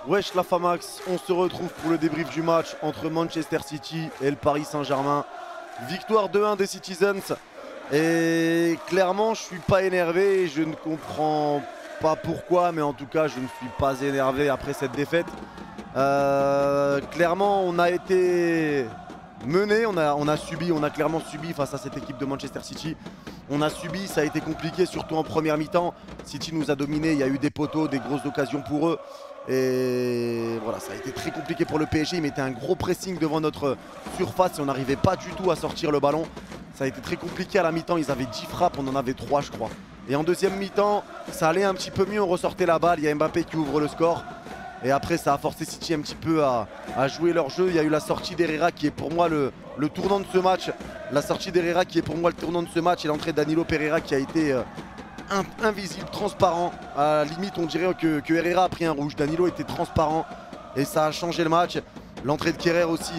Wesh la Famax, on se retrouve pour le débrief du match entre Manchester City et le Paris Saint-Germain. Victoire 2-1 des Citizens. Et clairement, je suis pas énervé, je ne comprends pas pourquoi, mais en tout cas, je ne suis pas énervé après cette défaite. Clairement, on a été mené, on a clairement subi face à cette équipe de Manchester City. On a subi, ça a été compliqué, surtout en première mi-temps. City nous a dominé, il y a eu des poteaux, des grosses occasions pour eux. Et voilà, ça a été très compliqué pour le PSG. Ils mettaient un gros pressing devant notre surface et on n'arrivait pas du tout à sortir le ballon. Ça a été très compliqué à la mi-temps, ils avaient 10 frappes, on en avait 3 je crois. Et en deuxième mi-temps, ça allait un petit peu mieux, on ressortait la balle, il y a Mbappé qui ouvre le score. Et après ça a forcé City un petit peu à jouer leur jeu. Il y a eu la sortie d'Herrera qui est pour moi le tournant de ce match. La sortie d'Herrera qui est pour moi le tournant de ce match et l'entrée de Danilo Pereira qui a été invisible, transparent. À la limite on dirait que Herrera a pris un rouge. Danilo était transparent et ça a changé le match. L'entrée de Kerrer aussi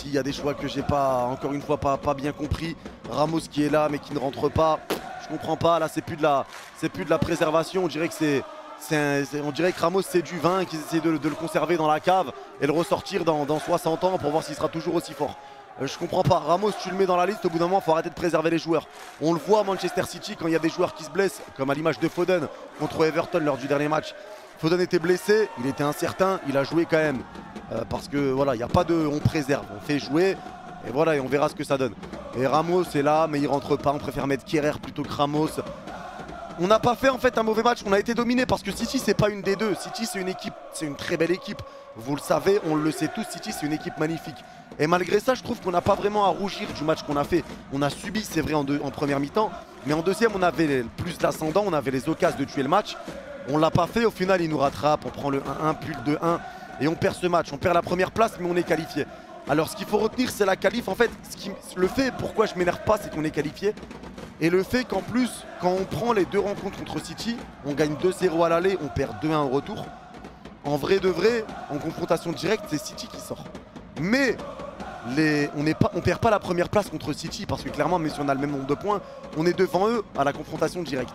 il y a des choix que j'ai pas, encore une fois, pas bien compris. Ramos qui est là mais qui ne rentre pas. Je comprends pas, là c'est plus de la préservation. On dirait que Ramos c'est du vin et qu'ils essaient de le conserver dans la cave et le ressortir dans 60 ans pour voir s'il sera toujours aussi fort. Je comprends pas, Ramos tu le mets dans la liste, au bout d'un moment il faut arrêter de préserver les joueurs. On le voit à Manchester City quand il y a des joueurs qui se blessent, comme à l'image de Foden contre Everton lors du dernier match. Foden était blessé, il était incertain, il a joué quand même. Parce que voilà, il n'y a pas de on préserve, on fait jouer et voilà, et on verra ce que ça donne. Et Ramos est là mais il rentre pas, on préfère mettre Kerrer plutôt que Ramos. On n'a pas fait en fait un mauvais match, on a été dominé parce que City c'est pas une des deux. City c'est une équipe, c'est une très belle équipe. Vous le savez, on le sait tous, City c'est une équipe magnifique. Et malgré ça, je trouve qu'on n'a pas vraiment à rougir du match qu'on a fait. On a subi, c'est vrai, en première mi-temps, mais en deuxième on avait plus l'ascendant, on avait les occasions de tuer le match. On l'a pas fait, au final il nous rattrape, on prend le 1-1 puis le 2-1 et on perd ce match. On perd la première place mais on est qualifié. Alors ce qu'il faut retenir c'est la qualif. En fait, le fait pourquoi je m'énerve pas c'est qu'on est qualifié. Et le fait qu'en plus, quand on prend les deux rencontres contre City, on gagne 2-0 à l'aller, on perd 2-1 au retour. En vrai de vrai, en confrontation directe, c'est City qui sort. Mais on perd pas la première place contre City parce que clairement, même si on a le même nombre de points, on est devant eux à la confrontation directe.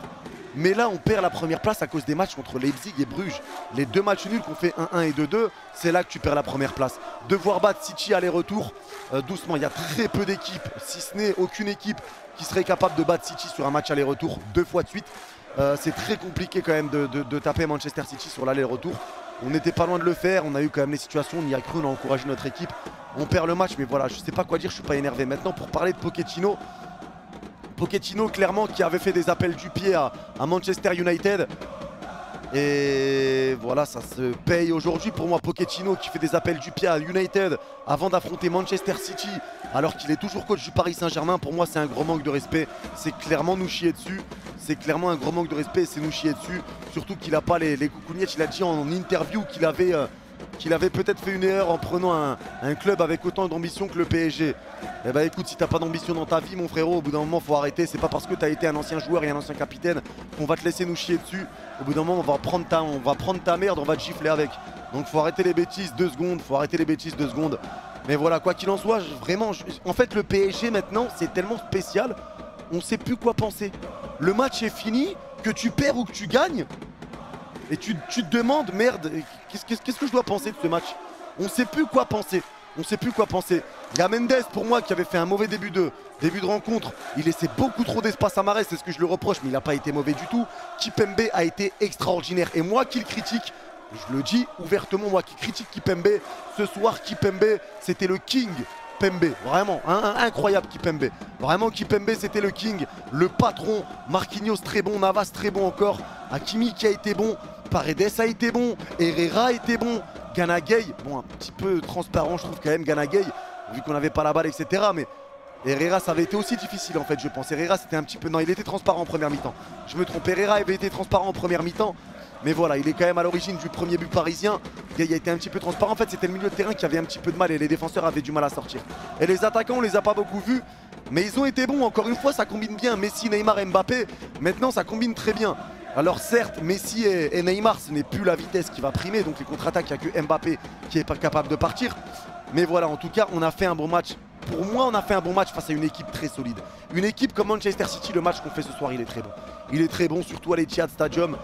Mais là, on perd la première place à cause des matchs contre Leipzig et Bruges. Les deux matchs nuls qu'on fait 1-1 et 2-2, c'est là que tu perds la première place. Devoir battre City aller-retour, doucement, il y a très peu d'équipes, si ce n'est aucune équipe qui serait capable de battre City sur un match aller-retour 2 fois de suite. C'est très compliqué quand même de taper Manchester City sur l'aller-retour. On n'était pas loin de le faire, on a eu quand même les situations, on y a cru, on a encouragé notre équipe. On perd le match, mais voilà, je sais pas quoi dire, je suis pas énervé. Maintenant, pour parler de Pochettino, clairement qui avait fait des appels du pied à Manchester United. Et voilà, ça se paye aujourd'hui pour moi. Pochettino qui fait des appels du pied à United avant d'affronter Manchester City alors qu'il est toujours coach du Paris Saint-Germain. Pour moi c'est un gros manque de respect, c'est clairement nous chier dessus. C'est clairement un gros manque de respect, c'est nous chier dessus. Surtout qu'il n'a pas les coucougnettes. Il a dit en interview qu'il avait peut-être fait une erreur en prenant un club avec autant d'ambition que le PSG. Eh bah écoute, si t'as pas d'ambition dans ta vie mon frérot, au bout d'un moment faut arrêter. C'est pas parce que t'as été un ancien joueur et un ancien capitaine qu'on va te laisser nous chier dessus. Au bout d'un moment on va prendre ta merde, on va te gifler avec. Donc faut arrêter les bêtises 2 secondes, Mais voilà, quoi qu'il en soit, vraiment, en fait le PSG maintenant c'est tellement spécial, on sait plus quoi penser. Le match est fini, que tu perds ou que tu gagnes. Et tu te demandes, merde, qu'est-ce que je dois penser de ce match? On sait plus quoi penser. Il y a Mendes pour moi qui avait fait un mauvais début de rencontre. Il laissait beaucoup trop d'espace à Mahrez, c'est ce que je le reproche, mais il n'a pas été mauvais du tout. Kipembe a été extraordinaire. Et moi qui le critique, je le dis ouvertement, moi qui critique Kipembe, ce soir Kipembe c'était le king. Pembe, vraiment, incroyable Kipembe. Vraiment Kipembe c'était le king, le patron. Marquinhos très bon, Navas très bon encore. Hakimi qui a été bon, Paredes a été bon, Herrera a été bon. Gana Gueye, bon un petit peu transparent je trouve quand même Gana Gueye, vu qu'on n'avait pas la balle etc. Mais Herrera ça avait été aussi difficile en fait je pense. Herrera c'était un petit peu, non il était transparent en première mi-temps. Je me trompe, Herrera avait été transparent en première mi-temps. Mais voilà, il est quand même à l'origine du premier but parisien. Il a été un petit peu transparent. En fait, c'était le milieu de terrain qui avait un petit peu de mal et les défenseurs avaient du mal à sortir. Et les attaquants, on les a pas beaucoup vus. Mais ils ont été bons. Encore une fois, ça combine bien. Messi, Neymar, Mbappé. Maintenant, ça combine très bien. Alors certes, Messi et Neymar, ce n'est plus la vitesse qui va primer. Donc les contre-attaques, il n'y a que Mbappé qui est pas capable de partir. Mais voilà, en tout cas, on a fait un bon match. Pour moi, on a fait un bon match face à une équipe très solide. Une équipe comme Manchester City, le match qu'on fait ce soir, il est très bon. Il est très bon, surtout à l'Etihad Stadium.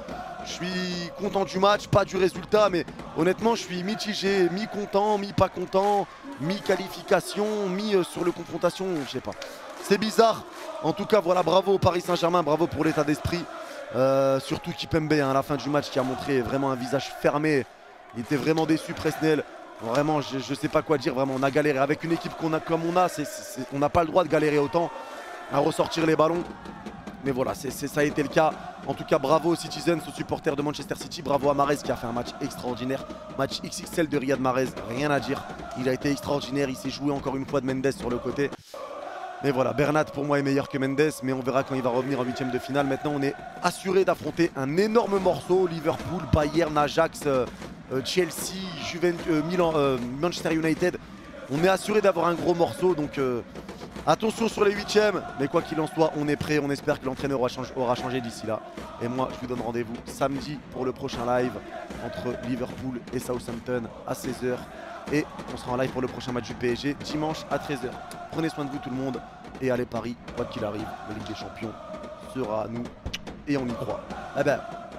Je suis content du match, pas du résultat, mais honnêtement, je suis mitigé, mi-content, mi-pas content, mi-qualification, mi-sur le confrontation, je sais pas. C'est bizarre. En tout cas, voilà, bravo au Paris Saint-Germain, bravo pour l'état d'esprit. Surtout Kipembe, hein, à la fin du match, qui a montré vraiment un visage fermé. Il était vraiment déçu, Presnel. Vraiment, je sais pas quoi dire, vraiment, on a galéré. Avec une équipe qu'on a comme on a, on n'a pas le droit de galérer autant à ressortir les ballons. Mais voilà, ça a été le cas. En tout cas, bravo aux Citizens, aux supporters de Manchester City. Bravo à Mahrez qui a fait un match extraordinaire. Match XXL de Riyad Mahrez, rien à dire. Il a été extraordinaire, il s'est joué encore une fois de Mendes sur le côté. Mais voilà, Bernat pour moi est meilleur que Mendes, mais on verra quand il va revenir en huitième de finale. Maintenant, on est assuré d'affronter un énorme morceau. Liverpool, Bayern, Ajax, Chelsea, Milan, Manchester United. On est assuré d'avoir un gros morceau, donc attention sur les huitièmes. Mais quoi qu'il en soit, on est prêt. On espère que l'entraîneur aura changé d'ici là. Et moi, je vous donne rendez-vous samedi pour le prochain live entre Liverpool et Southampton à 16 h. Et on sera en live pour le prochain match du PSG dimanche à 13 h. Prenez soin de vous tout le monde et allez Paris, quoi qu'il arrive, la Ligue des Champions sera à nous et on y croit. Bye bye.